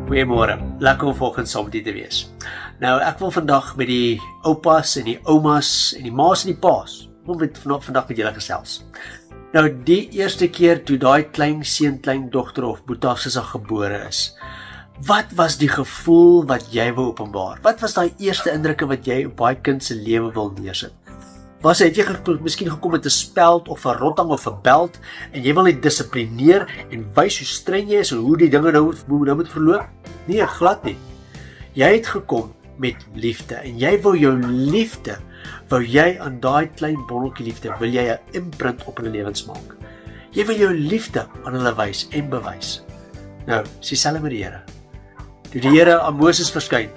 Goeiemôre, lekker om volgens saam met u te wees. Nou, ek wil vandag met die oupas en die oumas en die ma's en die pa's, vandag met julle gesels. Nou, die eerste keer toe daai klein seun, klein dogter of boetafsissa gebore is, wat was die gevoel wat jy wou openbaar? Wat was daai eerste indrukke wat jy op daai kind se lewe wil neersit? Het jy miskien gekom met 'n speld of 'n rotting of 'n beld en jy wil net dissiplineer en wys hoe streng jy is en hoe die dinge nou moet verloop? Nee, glad nie. Jy het gekom met liefde en jy wou jou liefde, wou jy aan daai klein bonneltjie liefde, wil jy 'n imprint op hulle lewens maak. Jy wil jou liefde aan hulle wys en bewys. Nou, is dieselfde met die Here. Toe die Here aan Moses verskyn,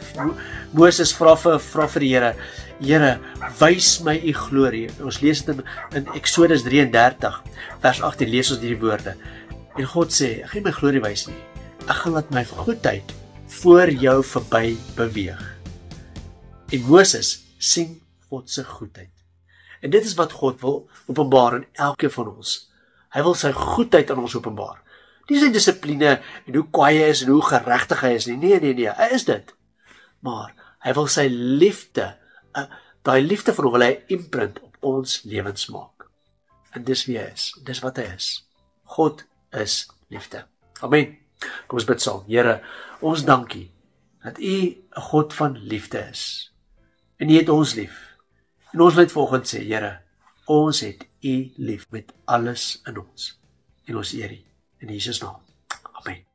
Moses vra vir die Here, Here, wys my u glorie. Ons lees dit in Exodus 33, vers 18, lees ons hierdie woorde. En God sê, ek gaan my glorie wys nie. Ek gaan laat my goedheid voor jou verby beweeg. En Moses sien God se goedheid. En dit is wat God wil openbaar in elke van ons. Hy wil sy goedheid aan ons openbaar. Nie sy dissipline en hoe kwaai hy is en hoe geregtig hy is nie. Nee, hy is dit. Maar hy wil sy liefde, daai liefde van hom wil hy imprint op ons lewens maak. En dis wie hy is. Dis wat hy is. God is liefde. Amen. Kom ons bid saam. Here, ons dankie dat u 'n God van liefde is. En u het ons lief. En ons wil volgens sê, Here, ons het u lief met alles in ons. En ons eer u in Jesus naam. Amen.